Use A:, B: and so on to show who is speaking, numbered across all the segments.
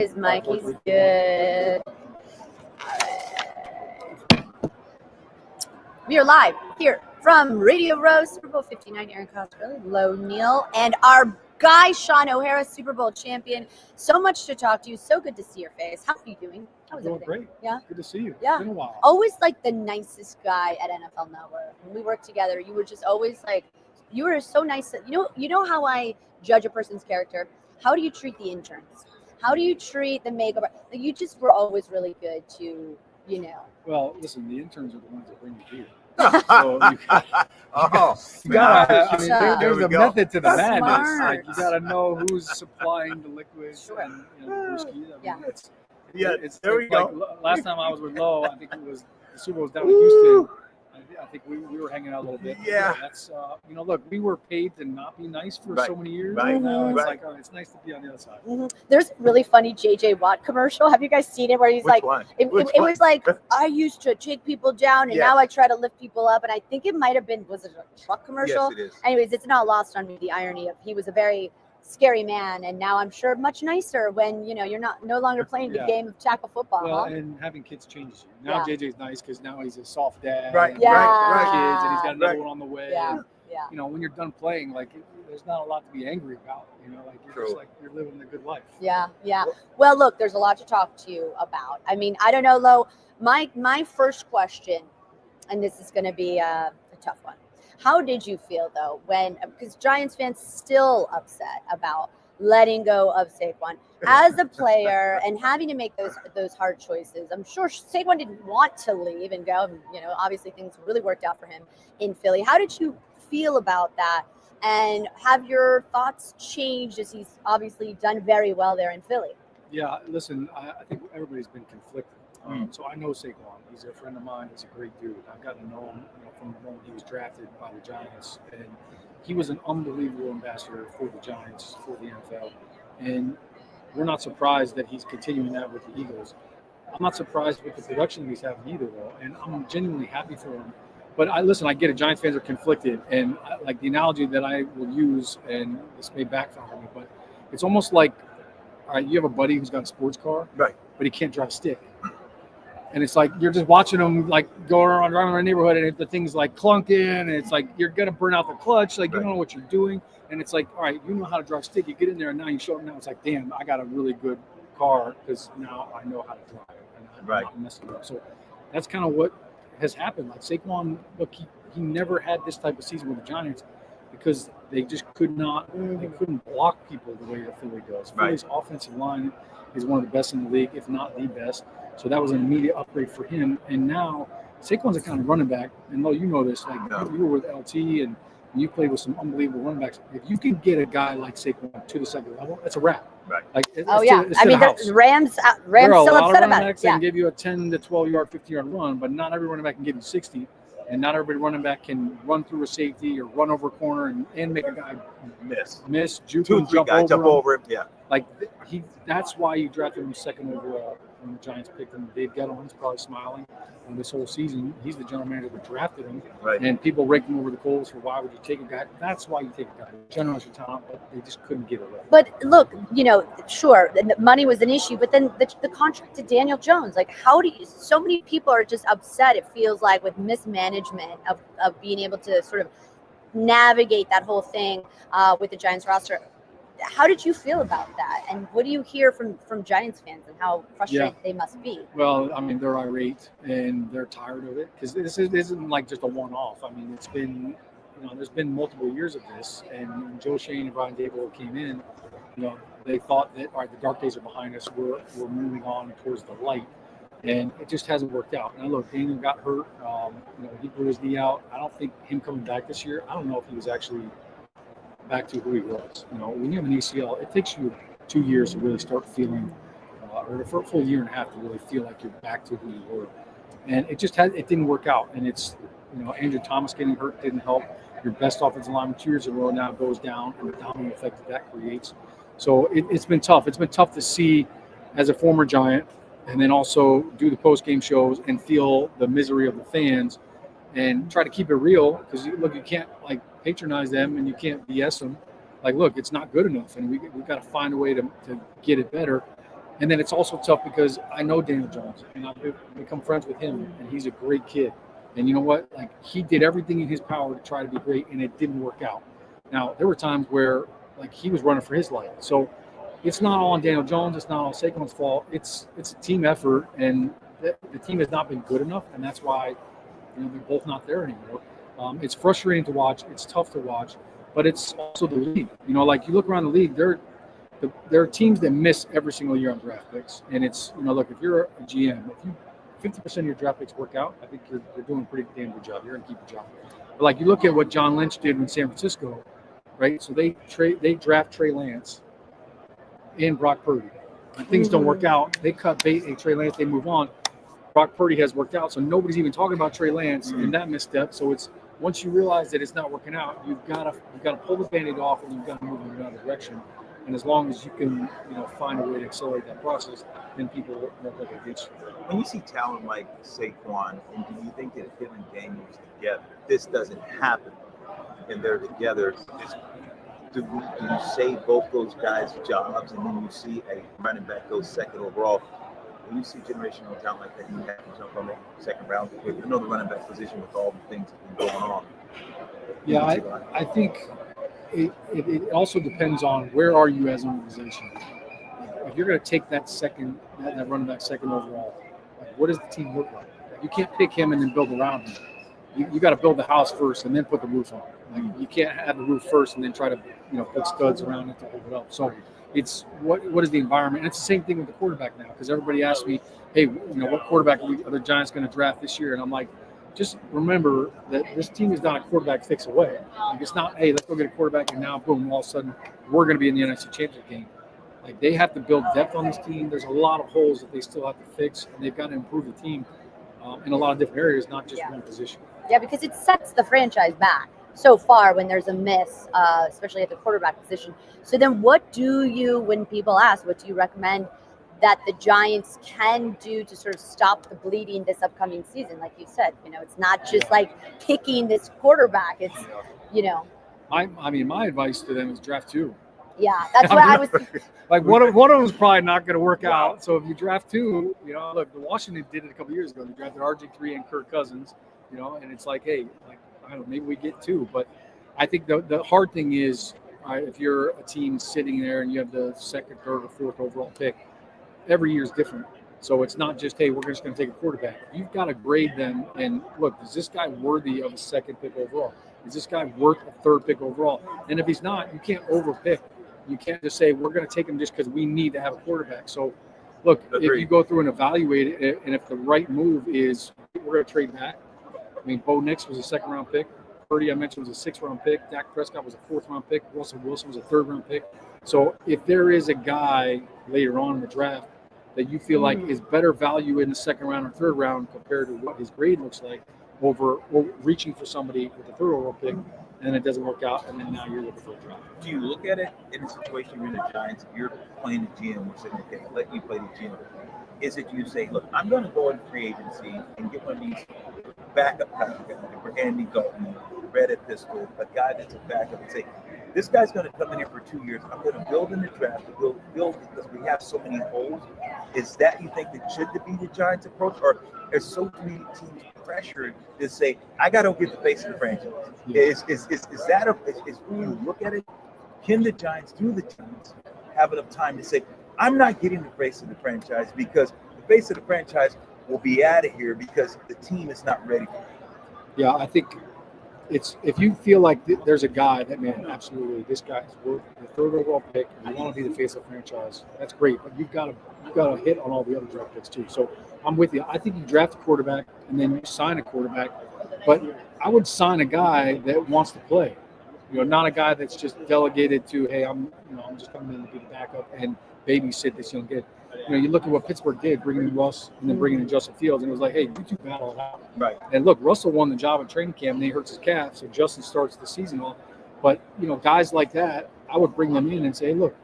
A: Is Mikey's good? We are live here from Radio Row, Super Bowl 59. Aaron Cosgrove, Lo Neal, and our guy Shaun O'Hara, Super Bowl champion. So much to talk to you. So good to see your face. How are you doing? How was everything?
B: Great.
A: Yeah.
B: Good to see you.
A: Yeah.
B: It's been a while.
A: Always like the nicest guy at NFL Network. When we worked together, you were just always like, you were so nice. You know how I judge a person's character? How do you treat the interns? How do you treat the makeup? You just were always really good to,
B: Well, listen, the interns are the ones that bring you here. So you gotta there's a method to the
A: That's
B: madness.
A: smart.
B: Like you gotta know who's supplying the liquids and the whiskey. It's
C: there we
B: like,
C: go.
B: Last time I was with Lo, I think it was the Super Bowl was down in Houston. I think we were hanging out a little bit.
C: Yeah.
B: That's look, we were paid to not be nice for so many years.
C: Right.
B: Now it's
C: Right.
B: like, all right, it's nice to be on the other side.
A: Mm-hmm. There's a really funny JJ Watt commercial. Have you guys seen it? Where he's
C: Which one?
A: It was like, I used to take people down, and now I try to lift people up. And I think it might have been, was it a truck commercial?
C: Yes, it is.
A: Anyways, it's not lost on me the irony of he was a very scary man, and now I'm sure much nicer when you're no longer playing the game of tackle football.
B: Well, and having kids changes you. Now JJ's nice because now he's a soft dad.
C: Right.
B: And
A: Yeah.
B: kids, and he's got another one on the way.
A: Yeah.
B: And,
A: Yeah.
B: when you're done playing, like there's not a lot to be angry about. You're just like you're living a good life.
A: Yeah. Well, look, there's a lot to talk to you about. I mean, I don't know, Lo. My first question, and this is going to be a tough one. How did you feel though because Giants fans still upset about letting go of Saquon as a player and having to make those hard choices? I'm sure Saquon didn't want to leave and go. Obviously things really worked out for him in Philly. How did you feel about that? And have your thoughts changed as he's obviously done very well there in Philly?
B: Yeah, listen, I think everybody's been conflicted. So I know Saquon. He's a friend of mine. He's a great dude. I've gotten to know him from the moment he was drafted by the Giants. And he was an unbelievable ambassador for the Giants, for the NFL. And we're not surprised that he's continuing that with the Eagles. I'm not surprised with the production he's having either, though. And I'm genuinely happy for him. But I get it. Giants fans are conflicted. And like the analogy that I will use, and this may backfire on me, but it's almost like, all right, you have a buddy who's got a sports car,
C: Right,
B: but he can't drive a stick. And it's like you're just watching him like go around the neighborhood, and the thing's like clunking, and it's like you're gonna burn out the clutch, like you don't know what you're doing. And it's like, all right, you know how to drive a stick, you get in there, and now you show up. Now it's like, damn, I got a really good car because now I know how to drive, and I'm not messing up. So that's kind of what has happened. Like Saquon, look, he never had this type of season with the Giants because they just they couldn't block people the way that Philly does. Philly's offensive line is one of the best in the league, if not the best. So that was an immediate upgrade for him. And now Saquon's a kind of running back. And Lo, you know this, like you were with LT and you played with some unbelievable running backs. If you can get a guy like Saquon to the second level, it's a wrap.
C: Right.
A: I mean, the Rams still upset about it.
B: There are a lot of running backs that can give you a 10 to 12 yard, 50 yard run, but not every running back can give you 60. And not every running back can run through a safety or run over a corner and make a guy miss, jump over him.
C: Yeah.
B: Like that's why you drafted him second overall when the Giants picked him. Dave Gettleman's probably smiling on this whole season. He's the general manager that drafted him.
C: Right.
B: And people raked him over the coals for why would you take a guy? That's why you take a guy. Generational talent, but they just couldn't get it right.
A: But look, sure, the money was an issue, but then the contract to Daniel Jones, like so many people are just upset, it feels like, with mismanagement of being able to sort of navigate that whole thing with the Giants roster. How did you feel about that? And what do you hear from Giants fans and how frustrated they must be?
B: Well, I mean, they're irate and they're tired of it because this isn't like just a one-off. I mean, it's been, there's been multiple years of this. And when Joe Shane and Brian Daboll came in, they thought that, all right, the dark days are behind us. We're moving on towards the light. And it just hasn't worked out. Now, look, Daniel got hurt. He blew his knee out. I don't think him coming back this year, I don't know if he was actually back to who he was. When you have an ACL, it takes you 2 years to really start feeling, or for a full year and a half to really feel like you're back to who you were. And it didn't work out. And it's, Andrew Thomas getting hurt didn't help. Your best offensive lineman 2 years in a row now goes down, and the domino effect that creates. So it's been tough. It's been tough to see as a former Giant, and then also do the post-game shows and feel the misery of the fans and try to keep it real because, you can't, patronize them and you can't BS them. Look, it's not good enough, and we've got to find a way to get it better. And then it's also tough because I know Daniel Jones and I've become friends with him, and he's a great kid. And you know what? Like, he did everything in his power to try to be great, and it didn't work out. Now, there were times where like he was running for his life. So it's not all on Daniel Jones. It's not all Saquon's fault. It's a team effort, and the team has not been good enough, and that's why they're both not there anymore. It's frustrating to watch. It's tough to watch, but it's also the league. Like you look around the league, there are teams that miss every single year on draft picks, and it's look, if you're a GM, if you 50% of your draft picks work out, I think you're doing a pretty damn good job. You're gonna keep your job. But like you look at what John Lynch did in San Francisco, right? So they draft Trey Lance and Brock Purdy. When things don't work out, they cut bait and Trey Lance, they move on. Brock Purdy has worked out, so nobody's even talking about Trey Lance and that misstep. So it's once you realize that it's not working out, you've got to pull the Band-Aid off, and you've got to move in another direction. And as long as you can, find a way to accelerate that process, then people won't look against you.
C: When you see talent like Saquon, and do you think that if him and Daniels together, this doesn't happen, and they're together, do you save both those guys' jobs, and then you see a running back go second overall? When you see generational talent like that, you have to jump on the second round with the running back position with all the things that have been going on.
B: Yeah, I think it also depends on where are you as an organization. If you're going to take that running back second overall, like, what does the team look like? You can't pick him and then build around him. You got to build the house first and then put the roof on. Like, you can't have the roof first and then try to put studs around it to hold it up. So it's what is the environment? And it's the same thing with the quarterback now, because everybody asks me, hey, what quarterback are the Giants going to draft this year? And I'm like, just remember that this team is not a quarterback fix away. Like, it's not, hey, let's go get a quarterback and now boom, all of a sudden we're going to be in the NFC Championship game. Like, they have to build depth on this team. There's a lot of holes that they still have to fix, and they've got to improve the team in a lot of different areas, not just one position.
A: Yeah, because it sets the franchise back so far when there's a miss, especially at the quarterback position. So then what do you, when people ask, what do you recommend that the Giants can do to sort of stop the bleeding this upcoming season? Like you said, it's not just like picking this quarterback. It's,
B: My advice to them is draft two.
A: Yeah, that's what I was
B: like. One of them is probably not going to work out. So if you draft two, look, the Washington did it a couple years ago. They drafted RG3 and Kirk Cousins, and it's like, hey, like, I don't know, maybe we get two. But I think the hard thing is, if you're a team sitting there and you have the second, third, or fourth overall pick, every year is different. So it's not just, hey, we're just going to take a quarterback. You've got to grade them and look, is this guy worthy of a second pick overall? Is this guy worth a third pick overall? And if he's not, you can't overpick. You can't just say, we're going to take him just because we need to have a quarterback. So, look, if you go through and evaluate it, and if the right move is we're going to trade back. I mean, Bo Nix was a second-round pick. Purdy, I mentioned, was a sixth-round pick. Dak Prescott was a fourth-round pick. Russell Wilson was a third-round pick. So if there is a guy later on in the draft that you feel like is better value in the second round or third round compared to what his grade looks like over reaching for somebody with a third overall pick, and it doesn't work out, and then now you're looking for a draft.
C: Do you look at it in a situation you're in the Giants, you're playing the GM, we're saying, okay, let you play the GM. Is it you say, look, I'm going to go in free agency and get one of these backup guys, for Andy Dalton, Red Pistol, a guy that's a backup, and say, this guy's going to come in here for 2 years. I'm going to build in the draft, build because we have so many holes. Is that, you think, that should be the Giants' approach, or is so many teams pressured to say, I got to get the face of the franchise? Is that when you look at it, can the Giants, do the teams have enough time to say, I'm not getting the face of the franchise because the face of the franchise will be out of here because the team is not ready for it?
B: Yeah, I think it's, if you feel like there's a guy that, man, absolutely, this guy is worth the third overall pick, and you want to be the face of the franchise, that's great. But you've got to hit on all the other draft picks too. So I'm with you. I think you draft a quarterback and then you sign a quarterback, but I would sign a guy that wants to play. Not a guy that's just delegated to, hey, I'm just coming in to be the backup and babysit this young kid. You look at what Pittsburgh did, bringing in Russ and then bringing in Justin Fields, and it was like, hey, you two battle it out.
C: Right.
B: And look, Russell won the job in training camp, and then he hurts his calf, so Justin starts the season off. But, guys like that, I would bring them in and say, look,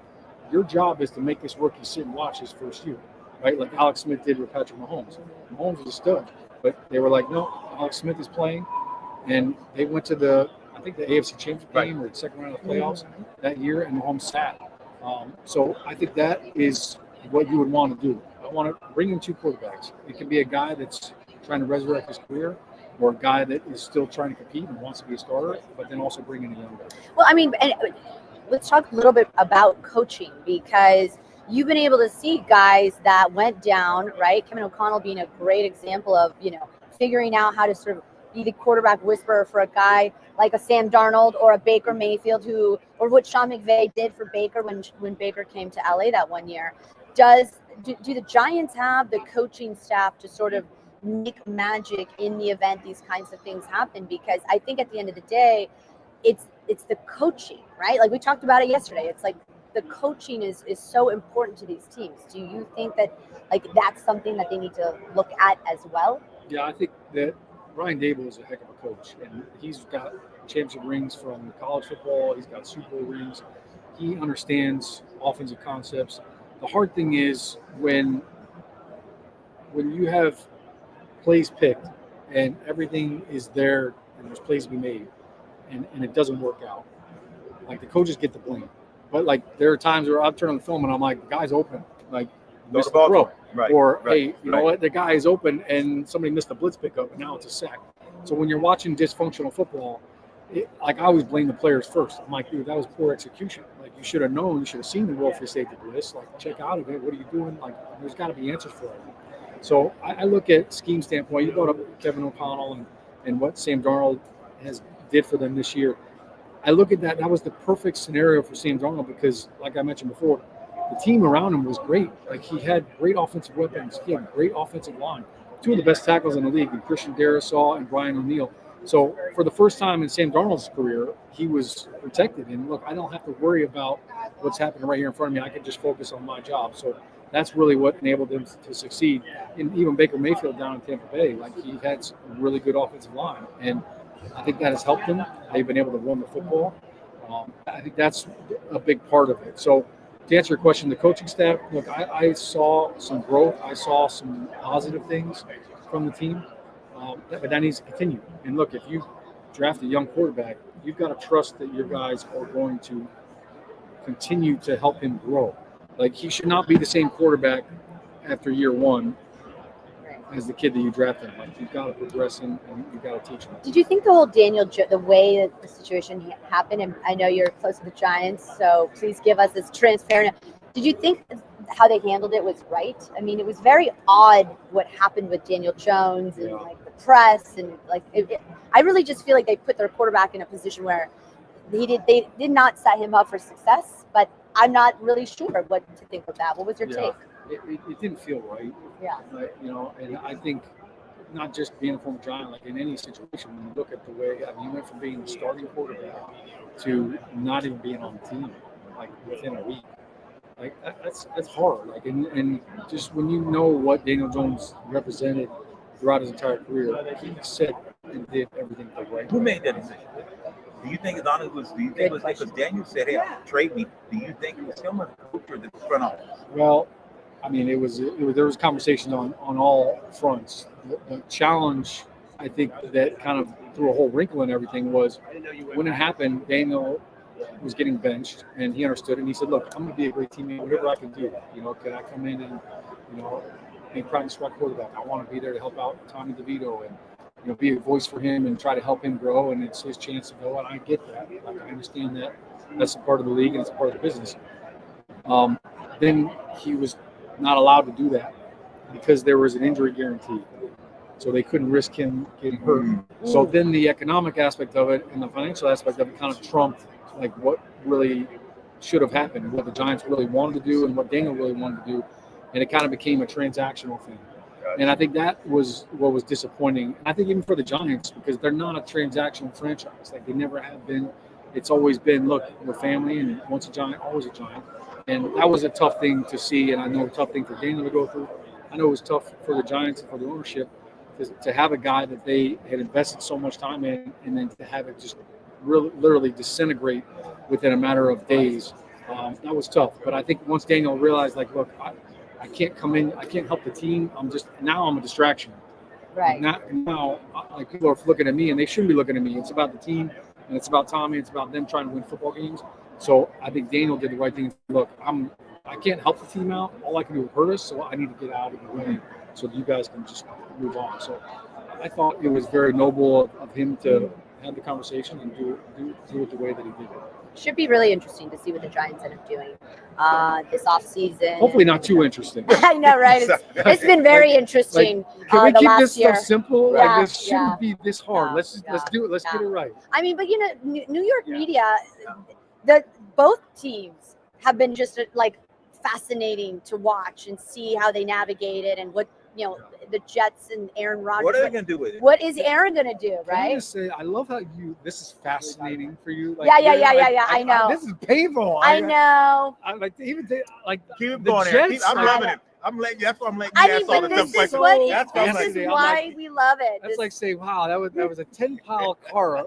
B: your job is to make this rookie sit and watch his first year, right? Like Alex Smith did with Patrick Mahomes. Mahomes was a stud, but they were like, no, Alex Smith is playing, and they went to the AFC Championship game or the second round of the playoffs that year, and Mahomes sat. So I think that is what you would want to do. I want to bring in two quarterbacks. It can be a guy that's trying to resurrect his career, or a guy that is still trying to compete and wants to be a starter, but then also bring in a young guy.
A: Well, I mean, and let's talk a little bit about coaching, because you've been able to see guys that went down, right? Kevin O'Connell being a great example of, figuring out how to sort of be the quarterback whisperer for a guy like a Sam Darnold or a Baker Mayfield, or what Sean McVay did for Baker when Baker came to LA that one year. Do the Giants have the coaching staff to sort of make magic in the event these kinds of things happen? Because I think at the end of the day, it's the coaching, right? Like we talked about it yesterday. It's like the coaching is so important to these teams. Do you think that that's something that they need to look at as well?
B: Yeah, I think that Brian Daboll is a heck of a coach, and he's got championship rings from college football. He's got Super Bowl rings. He understands offensive concepts. The hard thing is when you have plays picked and everything is there and there's plays to be made and it doesn't work out. Like the coaches get the blame. But there are times where I'll turn on the film and I'm like, the guy's open. Missed the throw.
C: Right.
B: Or,
C: right,
B: hey, you know what? The guy is open and somebody missed a blitz pickup and now it's a sack. So when you're watching dysfunctional football, I always blame the players first. I'm like, dude, that was poor execution. You should have known. You should have seen the role for safety blitz. Check out of it. What are you doing? There's got to be answers for it. So I look at scheme standpoint. You brought up Kevin O'Connell and what Sam Darnold did for them this year. I look at that. That was the perfect scenario for Sam Darnold because, like I mentioned before, the team around him was great. He had great offensive weapons. He had great offensive line. Two of the best tackles in the league, Christian Darrisaw and Brian O'Neill. So for the first time in Sam Darnold's career, he was protected. And look, I don't have to worry about what's happening right here in front of me. I can just focus on my job. So that's really what enabled him to succeed. And even Baker Mayfield down in Tampa Bay, he had a really good offensive line. And I think that has helped him. They've been able to run the football. I think that's a big part of it. So to answer your question, the coaching staff, look, I saw some growth. I saw some positive things from the team. But that needs to continue. And look, if you draft a young quarterback, you've got to trust that your guys are going to continue to help him grow. He should not be the same quarterback after year one as the kid that you drafted. You've got to progress him and you've got to teach him.
A: Did you think the whole the way that the situation happened, and I know you're close to the Giants, so please give us this transparent. Did you think how they handled it was right? I mean, it was very odd what happened with Daniel Jones and the press and I really just feel like they put their quarterback in a position where they did not set him up for success, but I'm not really sure what to think of that. What was your take?
B: It didn't feel right.
A: Yeah.
B: And I think not just being a former Giant, in any situation, when you look at the way you went from being the starting quarterback to not even being on the team, within a week. That's hard. And just when you know what Daniel Jones represented throughout his entire career, he said and did everything the right way.
C: Who made that decision? Do you think it was because Daniel said, "Hey, trade me"? Do you think it was him or the coach or the front office?
B: Well, I mean, there was conversations on all fronts. The challenge, I think, that kind of threw a whole wrinkle in everything was when it happened. Daniel was getting benched, and he understood, and he said, "Look, I'm going to be a great teammate. Whatever I can do, can I come in and be practice squad quarterback? I want to be there to help out Tommy DeVito and." Be a voice for him and try to help him grow, and it's his chance to go. And I get that. I understand that. That's a part of the league and it's a part of the business. Then he was not allowed to do that because there was an injury guarantee, so they couldn't risk him getting hurt. Mm-hmm. So then the economic aspect of it and the financial aspect of it kind of trumped what really should have happened, what the Giants really wanted to do, and what Daniel really wanted to do, and it kind of became a transactional thing. And I think that was what was disappointing. I think even for the Giants, because they're not a transactional franchise. They never have been. It's always been, look, we're family, and once a Giant, always a Giant. And that was a tough thing to see, and I know a tough thing for Daniel to go through. I know it was tough for the Giants and for the ownership to have a guy that they had invested so much time in, and then to have it just really, literally disintegrate within a matter of days. That was tough. But I think once Daniel realized, look, I can't come in. I can't help the team. I'm a distraction.
A: Right.
B: Now, people are looking at me, and they shouldn't be looking at me. It's about the team, and it's about Tommy. It's about them trying to win football games. So I think Daniel did the right thing. Look, I'm I can't help the team out. All I can do is hurt us, so I need to get out of the way so that you guys can just move on. So I thought it was very noble of him to have the conversation and do it the way that he did it.
A: Should be really interesting to see what the Giants end up doing this offseason.
B: Hopefully not too interesting.
A: I know, right? It's been very interesting.
B: Can we
A: the
B: keep
A: last
B: this
A: year.
B: stuff simple?
A: Yeah,
B: Like, this shouldn't be this hard.
A: No,
B: Let's do it. Let's get it right.
A: I mean, but New York media, both teams have been just like fascinating to watch and see how they navigate it and what the Jets and Aaron Rodgers.
C: What are they going to do with it?
A: What is Aaron going to do,
B: Can I
A: right?
B: just say, I love how this is fascinating for you. Like,
A: Yeah. I know.
B: This is painful.
A: I know.
B: I like even like
C: Keep
B: the
C: going,
B: Jets.
C: I'm loving it. That's why I'm letting you ask all the tough questions.
A: This is why we love it.
B: That's like saying, wow, that was a 10-pile car.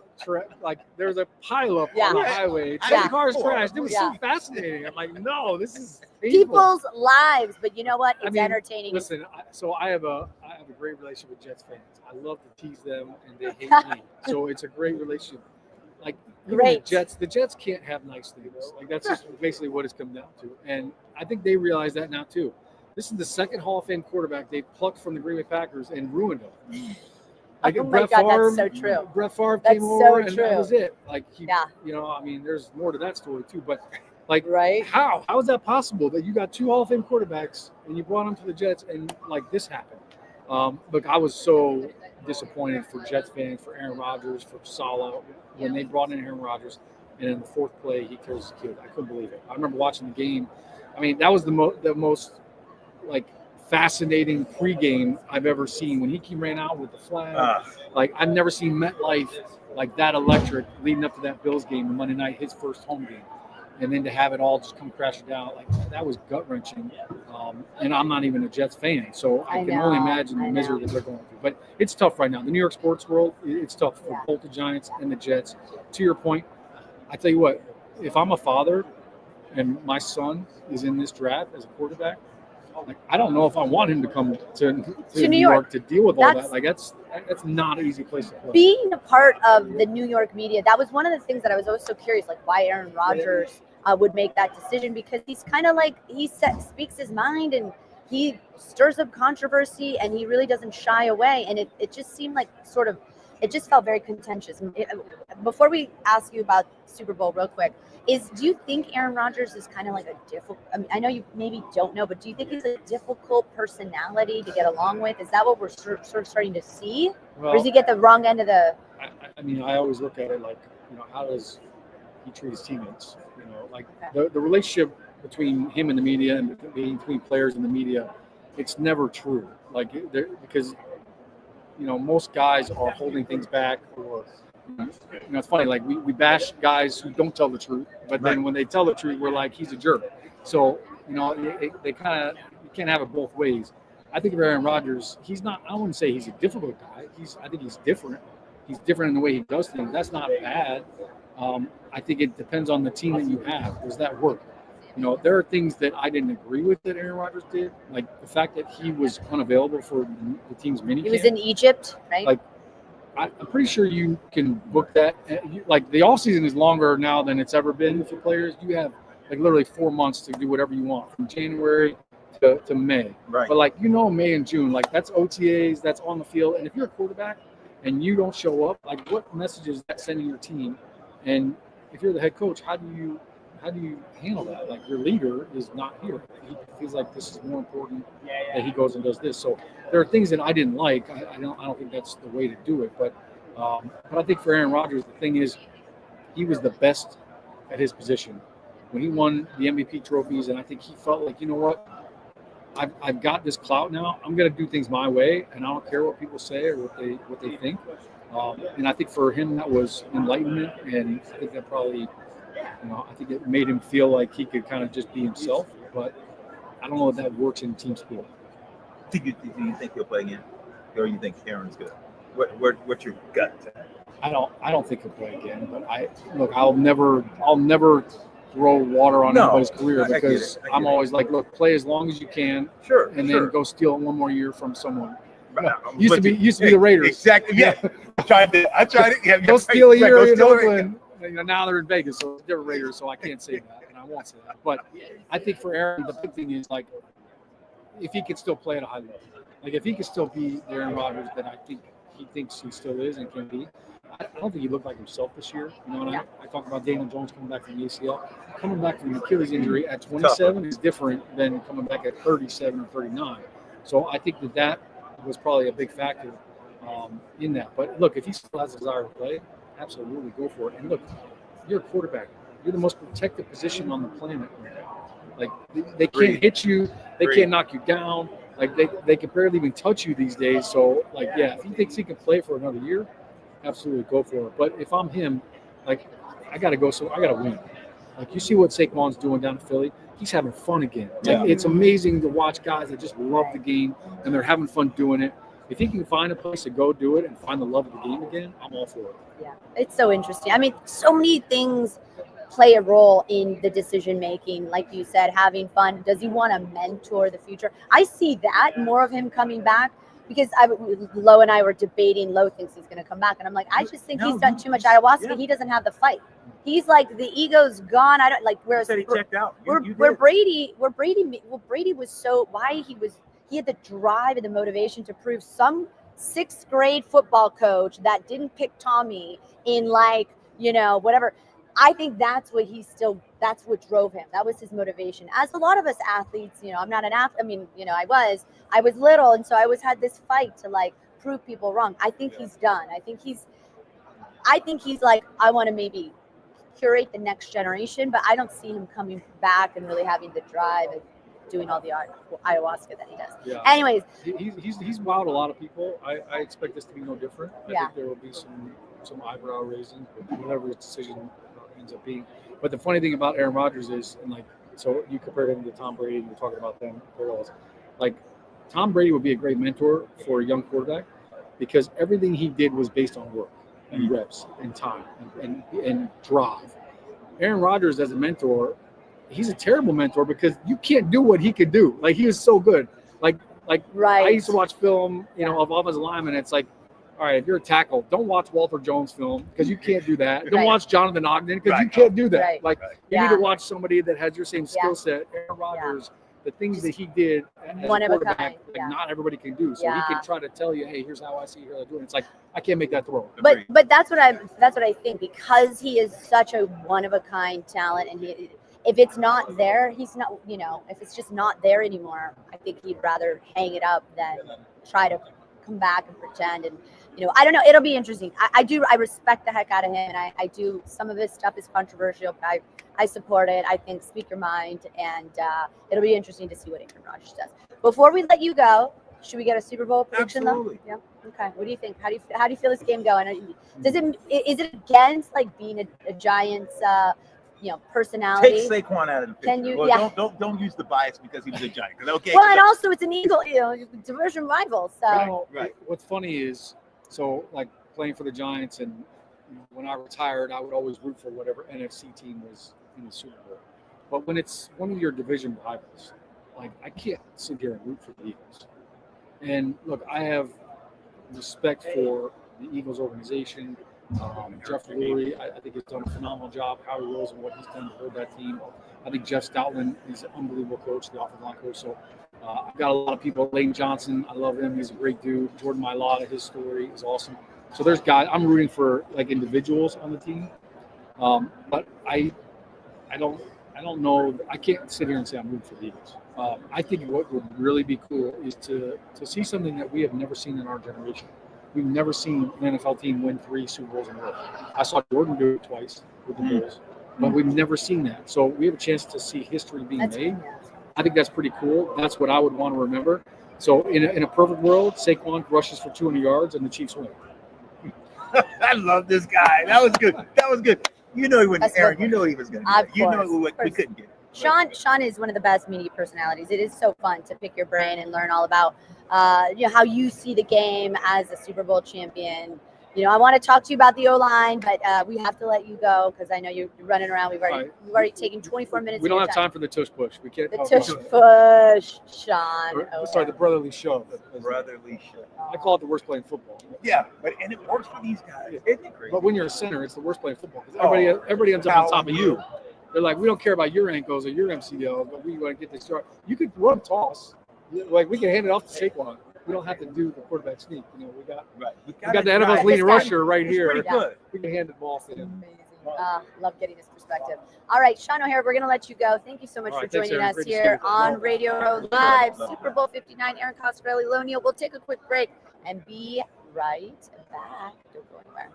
B: Like there's a pile up on the highway. 10 cars crashed. It was so fascinating. I'm like, no, this is painful.
A: People's lives, but you know what? It's entertaining.
B: Listen, so I have a great relationship with Jets fans. I love to tease them, and they hate me. So it's a great relationship. Like
A: Great.
B: The Jets can't have nice things. Like that's just basically what it's come down to. And I think they realize that now too. This is the second Hall of Fame quarterback they plucked from the Green Bay Packers and ruined him. Like
A: oh my God, that's so true.
B: Brett Favre
A: That's
B: came
A: so
B: over, and
A: true.
B: that was it. Like, there's more to that story too. But like,
A: right?
B: How is that possible that you got 2 Hall of Fame quarterbacks and you brought them to the Jets and like this happened? Look, I was so disappointed for Jets fans, for Aaron Rodgers, for Saleh when they brought in Aaron Rodgers, and in the 4th play he kills the kid. I couldn't believe it. I remember watching the game. I mean, that was the most like fascinating pregame I've ever seen when he ran out with the flag. Like I've never seen MetLife like that electric leading up to that Bills game on Monday night, his first home game, and then to have it all just come crashing down, like that was gut wrenching. And I'm not even a Jets fan, so I can only imagine the misery that they're going through. But it's tough right now. The New York sports world, it's tough for both the Giants and the Jets. To your point, I tell you what, if I'm a father and my son is in this draft as a quarterback, like, I don't know if I want him to come to New York to deal with all that. Like that's not an easy place to play.
A: Being a part of the New York media, that was one of the things that I was always so curious, like why Aaron Rodgers would make that decision, because he's kind of like speaks his mind and he stirs up controversy and he really doesn't shy away. And it just seemed like it just felt very contentious. Before we ask you about Super Bowl real quick, do you think Aaron Rodgers is kind of like a difficult, I know you maybe don't know, but do you think he's a difficult personality to get along with? Is that what we're sort of starting to see? Or does he get the wrong end of the...
B: I mean, I always look at it like, how does he treat his teammates? Like the relationship between him and the media and between players and the media, it's never true. Like, because, most guys are holding things back, or it's funny, like we bash guys who don't tell the truth, but then when they tell the truth, we're like, he's a jerk. So, they kind of, you can't have it both ways. I think of Aaron Rodgers, he's not, I wouldn't say he's a difficult guy. I think he's different. He's different in the way he does things. That's not bad. I think it depends on the team that you have. Does that work? There are things that I didn't agree with that Aaron Rodgers did, like the fact that he was unavailable for the team's minicamp.
A: He was in Egypt, right?
B: Like, I'm pretty sure you can book that. Like, the offseason is longer now than it's ever been for players. You have, like, literally 4 months to do whatever you want from January to May.
C: Right.
B: But, May and June, like, that's OTAs, that's on the field. And if you're a quarterback and you don't show up, like, what message is that sending your team? And if you're the head coach, how do you handle that? Like, your leader is not here. He feels like this is more important that he goes and does this. So there are things that I didn't like. I don't think that's the way to do it. But I think for Aaron Rodgers, the thing is, he was the best at his position when he won the MVP trophies, and I think he felt like, you know what, I've got this clout now. I'm going to do things my way, and I don't care what people say or what they think. And I think for him that was enlightenment, and I think that probably, I think it made him feel like he could kind of just be himself. But I don't know if that works in team sport.
C: Do you think he'll play again, or you think Aaron's good? What's your gut?
B: I don't think he'll play again. But I'll never throw water on anybody's career, because I'm always like, look, play as long as you can, and then go steal one more year from someone. Used to be the Raiders.
C: Exactly. Yeah. I tried it. Yeah.
B: Go steal a year in Oakland. Now they're in Vegas, so they're Raiders. So I can't say that. I won't say that. But I think for Aaron, the big thing is like if he could still play at a high level, like if he could still be the Aaron Rodgers that I think he thinks he still is and can be. I don't think he looked like himself this year. You know, and I talk about Daniel Jones coming back from the ACL. Coming back from an Achilles injury at 27 is different than coming back at 37 or 39. So I think that was probably a big factor in that. But look, if he still has a desire to play, absolutely go for it. And look, you're a quarterback. You're the most protected position on the planet right now. Like they can't hit you, they can't knock you down. Like they can barely even touch you these days. So like if he thinks he can play for another year, absolutely go for it. But if I'm him, like I gotta win. Like you see what Saquon's doing down in Philly, he's having fun again. Like it's amazing to watch guys that just love the game and they're having fun doing it. If he can find a place to go do it and find the love of the game again, I'm all for it.
A: Yeah, it's so interesting. I mean, so many things play a role in the decision making. Like you said, having fun. Does he want to mentor the future? I see that more of him coming back because Lo and I were debating. Lo thinks he's going to come back, and I'm like, I just think he's done too much ayahuasca. Yeah. He doesn't have the fight. He's like the ego's gone. I don't like. Whereas
C: he checked out.
A: Where Brady was so why he had the drive and the motivation to prove some 6th grade football coach that didn't pick Tommy in whatever. I think that's what drove him. That was his motivation. As a lot of us athletes, I'm not an athlete. I mean, I was little. And so I always had this fight to like prove people wrong. I think he's done. I think he's like, I want to maybe curate the next generation, but I don't see him coming back and really having the drive and doing all the ayahuasca that he does. Yeah. Anyways.
B: He's wowed a lot of people. I expect this to be no different. I think there will be some eyebrow raising, whatever his decision ends up being. But the funny thing about Aaron Rodgers is, and like, so you compared him to Tom Brady, and you're talking about them parallels. Like, Tom Brady would be a great mentor for a young quarterback because everything he did was based on work and reps and time and drive. Aaron Rodgers as a mentor, he's a terrible mentor because you can't do what he could do. Like, he was so good. Like right. I used to watch film, of offensive linemen. It's like, all right, if you're a tackle, don't watch Walter Jones film because you can't do that. Don't watch Jonathan Ogden because you can't do that. Right. You need to watch somebody that has your same skill set. Aaron Rodgers, the things that he did as a quarterback, not everybody can do. So he can try to tell you, hey, here's how I see you're doing. It's like, I can't make that throw.
A: But that's what I think, because he is such a one of a kind talent, and if it's not there, he's not. If it's just not there anymore, I think he'd rather hang it up than try to come back and pretend. And I don't know. It'll be interesting. I respect the heck out of him, and I do. Some of his stuff is controversial, but I support it. I think speak your mind, and it'll be interesting to see what Aaron Rodgers does. Before we let you go, should we get a Super Bowl prediction?
C: Absolutely.
A: Though? Yeah. Okay. What do you think? How do you feel this game going? Is it against like being a Giants? Personality.
C: Take Saquon out of the picture.
A: Can you?
C: Don't use the bias because he was a Giant. Okay.
A: Well, and also it's an Eagle, division rival. So
B: right. What's funny is, so like playing for the Giants, and when I retired, I would always root for whatever NFC team was in the Super Bowl. But when it's one of your division rivals, like I can't sit here and root for the Eagles. And look, I have respect for the Eagles organization. Jeff Lurie, I think he's done a phenomenal job. Howie Rose and what he's done to build that team. I think Jeff Stoutland is an unbelievable coach, the offensive line coach. So I've got a lot of people. Lane Johnson, I love him. He's a great dude. Jordan Mailata, his story is awesome. So there's guys I'm rooting for, like individuals on the team. But I don't know. I can't sit here and say I'm rooting for the Eagles. I think what would really be cool is to see something that we have never seen in our generation. We've never seen an NFL team win 3 Super Bowls in a row. I saw Jordan do it twice with the Bulls, but we've never seen that. So we have a chance to see history being made. I think that's pretty cool. That's what I would want to remember. So in a perfect world, Saquon rushes for 200 yards and the Chiefs win.
C: I love this guy. That was good. He wouldn't, Aaron. He was going to do it. We couldn't get it.
A: Sean is one of the best media personalities. It is so fun to pick your brain and learn all about how you see the game as a Super Bowl champion. I want to talk to you about the O-line, but we have to let you go because I know you're running around. We've already taken 24 minutes.
B: We don't have time for the tush push. We can't.
A: The tush push, Shaun.
B: Sorry, the brotherly shove.
C: Brotherly shove.
B: I call it the worst play in football.
C: Yeah, and it works for these guys. Isn't it great?
B: But when you're a center, it's the worst play in football because everybody ends up on top of you. They're like, we don't care about your ankles or your MCL, but we want to get this start. You could run toss. Like, we can hand it off to Saquon. We don't have to do the quarterback sneak. You know, we got the NFL's leading rusher right here.
C: Good.
B: We can hand the ball to him.
A: Amazing. Love getting this perspective. All right, Shaun O'Hara, we're going to let you go. Thank you so much for joining us here on Radio Row Live. Super Bowl 59, Aaron Coscarelli, Lonia. We'll take a quick break and be right back. Don't go anywhere.